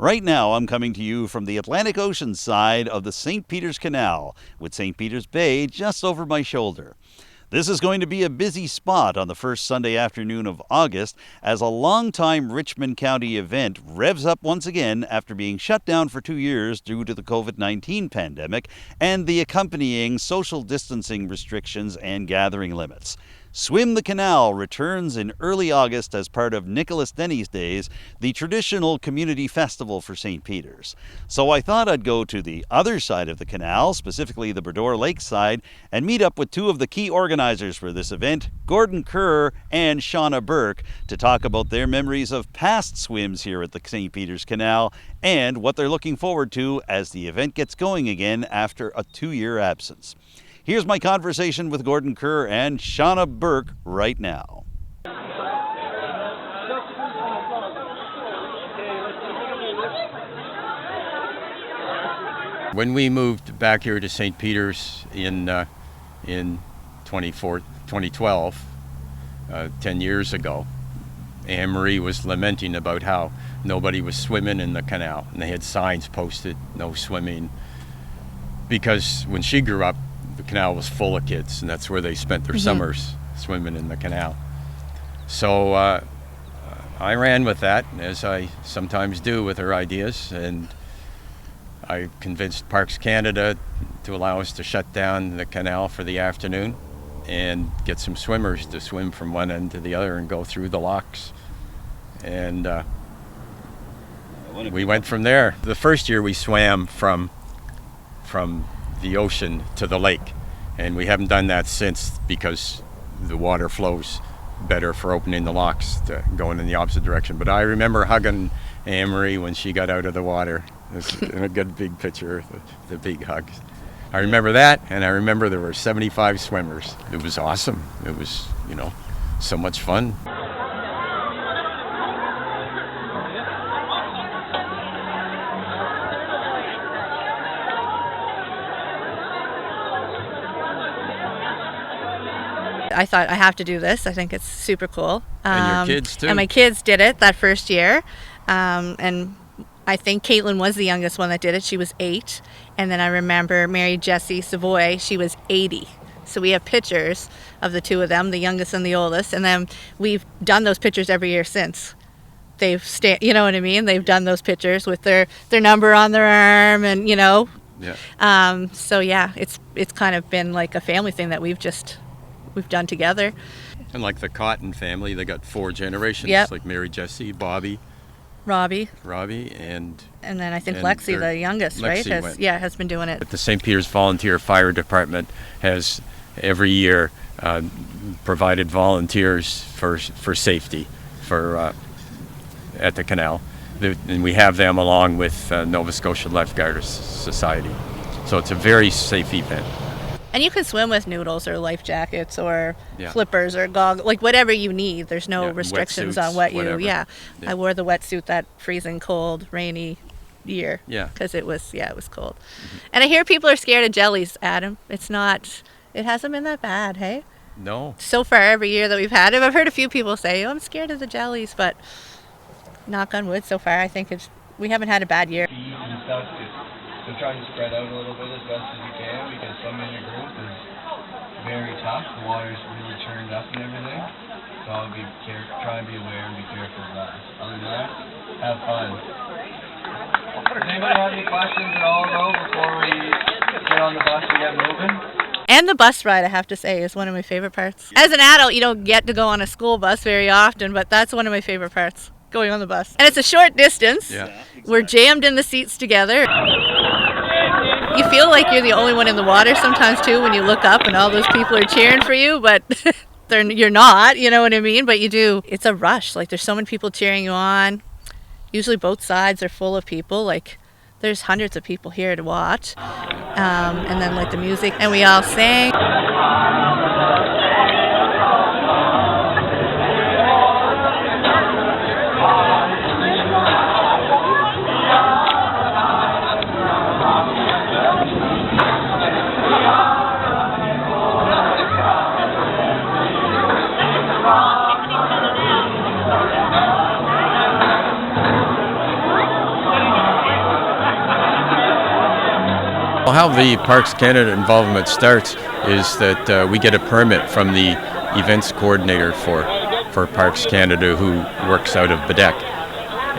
Right now, I'm coming to you from the Atlantic Ocean side of the St. Peter's Canal, with St. Peter's Bay just over my shoulder. This is going to be a busy spot on the first Sunday afternoon of August as a longtime Richmond County event revs up once again after being shut down for 2 years due to the COVID-19 pandemic and the accompanying social distancing restrictions and gathering limits. Swim the Canal returns in early August as part of Nicholas Denny's Days, the traditional community festival for St. Peter's. So I thought I'd go to the other side of the canal, specifically the Bredore Lake side, and meet up with two of the key organizers for this event, Kerr and Shanna Burke, to talk about their memories of past swims here at the St. Peter's Canal and what they're looking forward to as the event gets going again after a 2-year absence. Here's my conversation with Kerr and Shanna Burke right now. When we moved back here to St. Peter's in 2012, 10 years ago, Anne-Marie was lamenting about how nobody was swimming in the canal, and they had signs posted, no swimming, because when she grew up, the canal was full of kids, and that's where they spent their summers, swimming in the canal. So I ran with that, as I sometimes do with her ideas, and I convinced Parks Canada to allow us to shut down the canal for the afternoon and get some swimmers to swim from one end to the other and go through the locks. And we went from there. The first year we swam from the ocean to the lake, and we haven't done that since because the water flows better for opening the locks to going in the opposite direction. But I remember hugging Anne-Marie when she got out of the water. It's a good big picture, the big hug. I remember that, and I remember there were 75 swimmers. It was awesome. It was, so much fun. I thought, I have to do this. I think it's super cool. And your kids too. And my kids did it that first year. And I think Caitlin was the youngest one that did it. She was 8. And then I remember Mary Jessie Savoy, she was 80. So we have pictures of the two of them, the youngest and the oldest. And then we've done those pictures every year since. They've you know what I mean? They've done those pictures with their number on their arm and, Yeah. So yeah, it's kind of been like a family thing that we've done together. And like the Cotton family, they got 4 generations. Yep. Like Mary Jessie, Bobby, Robbie, and then I think Lexi, the youngest, right? Has been doing it. The St. Peter's Volunteer Fire Department has every year provided volunteers for safety at the canal, and we have them along with Nova Scotia Lifeguarders Society. So it's a very safe event. And you can swim with noodles or life jackets or flippers or goggles, like whatever you need. There's no restrictions on what whatever. I wore the wetsuit that freezing cold, rainy year. Yeah. Because it was cold. Mm-hmm. And I hear people are scared of jellies, Adam. It hasn't been that bad, hey? No. So far, every year that we've had it, I've heard a few people say, I'm scared of the jellies, but knock on wood, so far, I think we haven't had a bad year. So try to spread out a little bit as best as you can, because swimming in a group is very tough. The water's really churned up and everything. So try and be aware and be careful of that. Other than that, have fun. Does anybody have any questions at all, though, before we get on the bus and get moving? And the bus ride, I have to say, is one of my favorite parts. As an adult, you don't get to go on a school bus very often, but that's one of my favorite parts, going on the bus. And it's a short distance. Yeah. Exactly. We're jammed in the seats together. You feel like you're the only one in the water sometimes too when you look up and all those people are cheering for you, but you're not, you know what I mean? But you do. It's a rush. Like there's so many people cheering you on. Usually both sides are full of people. Like there's hundreds of people here to watch. And then like the music, and we all sing. Well, how the Parks Canada involvement starts is that we get a permit from the events coordinator for Parks Canada, who works out of Bedeck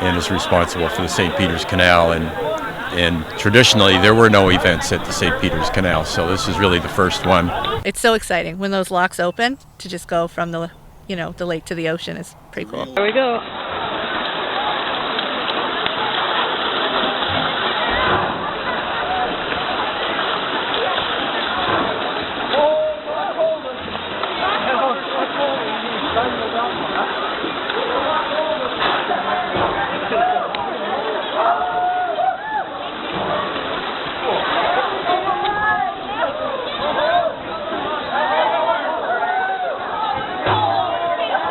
and is responsible for the St. Peter's Canal. And traditionally, there were no events at the St. Peter's Canal, so this is really the first one. It's so exciting when those locks open to just go from the lake to the ocean is pretty cool. There we go.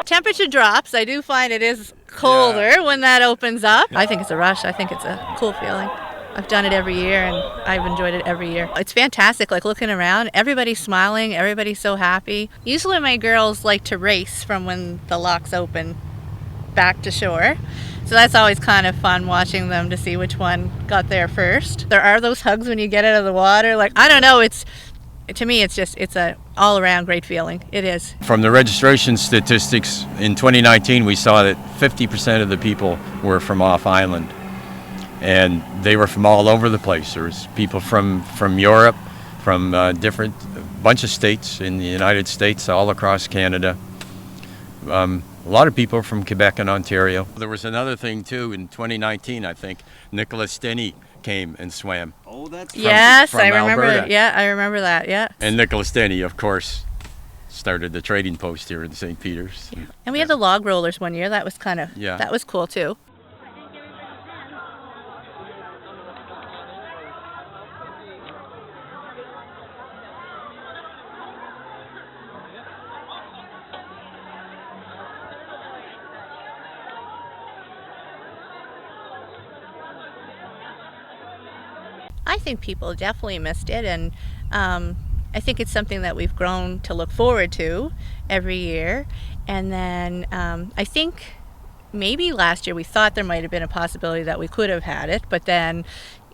Temperature drops. I do find it is colder when that opens up. I think it's a rush. I think it's a cool feeling. I've done it every year, and I've enjoyed it every year. It's fantastic, like looking around, everybody's smiling, everybody's so happy. Usually my girls like to race from when the locks open back to shore. So that's always kind of fun watching them to see which one got there first. There are those hugs when you get out of the water. Like, I don't know, to me, it's a all-around great feeling. It is. From the registration statistics, in 2019, we saw that 50% of the people were from off-island. And they were from all over the place. There was people from Europe, from different bunch of states in the United States, all across Canada. A lot of people from Quebec and Ontario. There was another thing, too, in 2019, I think. Nicholas Denny came and swam. Oh, that's Yes, I remember. Alberta. Yeah, I remember that. Yeah. And Nicholas Denny, of course, started the trading post here in St. Peter's. And we had the log rollers one year. That was that was cool too. I think people definitely missed it, and I think it's something that we've grown to look forward to every year. And then I think maybe last year we thought there might have been a possibility that we could have had it, but then,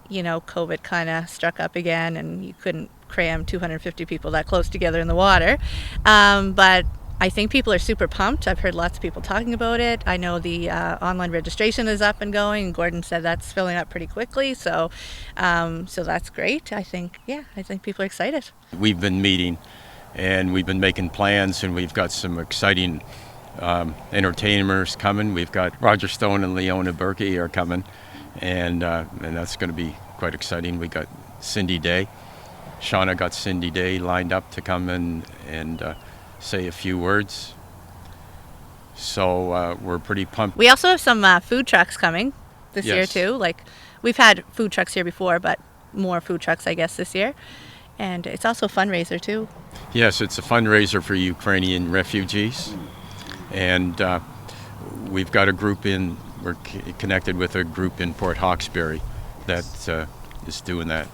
COVID kind of struck up again, and you couldn't cram 250 people that close together in the water. But I think people are super pumped. I've heard lots of people talking about it. I know the online registration is up and going. Gordon said that's filling up pretty quickly, so that's great. I think people are excited. We've been meeting, and we've been making plans, and we've got some exciting entertainers coming. We've got Roger Stone and Leona Burke are coming, and that's going to be quite exciting. We got Cindy Day. Shanna got Cindy Day lined up to come in and say a few words. So we're pretty pumped. We also have some food trucks coming this year too. Like, we've had food trucks here before, but more food trucks, I guess, this year. And it's also a fundraiser too. Yes, it's a fundraiser for Ukrainian refugees. And we've got a group we're connected with a group in Port Hawkesbury that is doing that.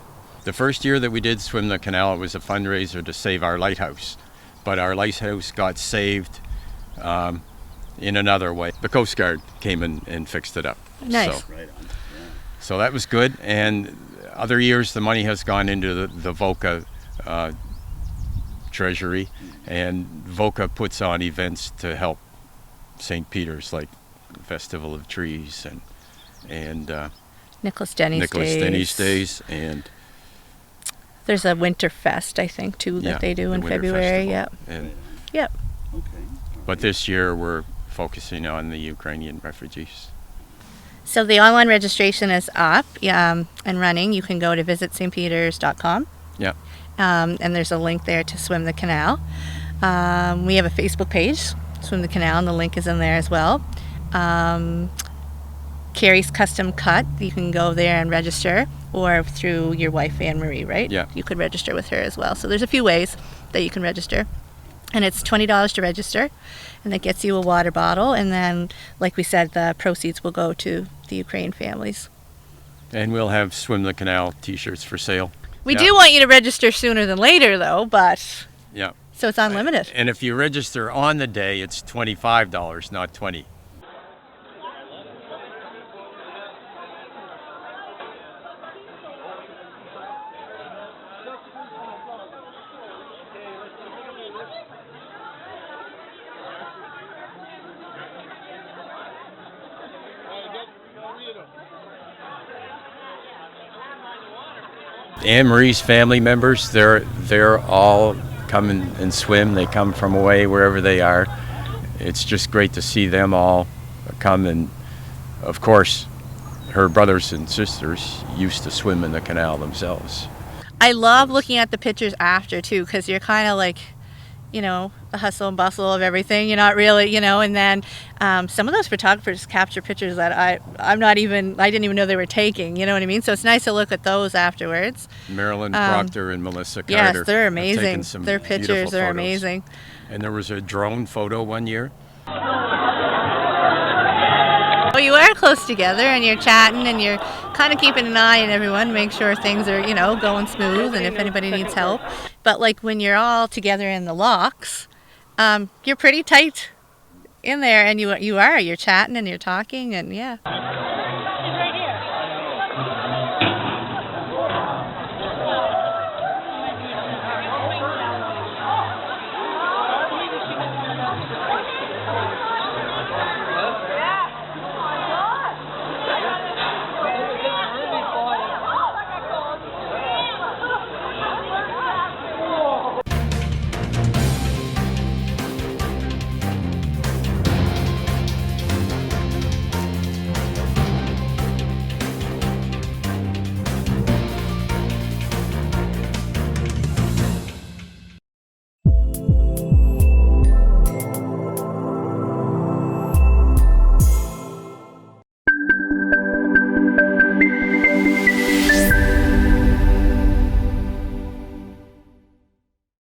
The first year that we did swim the canal, it was a fundraiser to save our lighthouse. But our lighthouse got saved in another way. The Coast Guard came and fixed it up. Nice. So that was good. And other years, the money has gone into the VOCA treasury, and VOCA puts on events to help St. Peter's, like Festival of Trees and Nicholas Denny's Days, and there's a Winter Fest, I think, too, that they do in February. Yep. Okay. But this year we're focusing on the Ukrainian refugees. So the online registration is up and running. You can go to visitstpeters.com. Yeah. And there's a link there to swim the canal. We have a Facebook page, Swim the Canal, and the link is in there as well. Carrie's Custom Cut, you can go there and register, or through your wife, Anne Marie, right? Yeah. You could register with her as well. So there's a few ways that you can register. And it's $20 to register, and that gets you a water bottle. And then, like we said, the proceeds will go to the Ukraine families. And we'll have Swim the Canal t-shirts for sale. We do want you to register sooner than later, though, but so it's unlimited. And if you register on the day, it's $25, not $20. Anne Marie's family members, they're all come and swim. They come from away wherever they are. It's just great to see them all come, and of course her brothers and sisters used to swim in the canal themselves. I love looking at the pictures after too, because you're kind of like, you know, the hustle and bustle of everything. You're not really, you know, and then some of those photographers capture pictures that I didn't even know they were taking, you know what I mean? So it's nice to look at those afterwards. Marilyn Proctor and Melissa Carter. Yes, they're have taken amazing. some Their beautiful pictures are photos. amazing. And there was a drone photo one year. Well, you are close together and you're chatting and you're kind of keeping an eye on everyone, make sure things are, you know, going smooth and if anybody needs help. But like when you're all together in the locks, you're pretty tight in there, and you're chatting and you're talking, and yeah.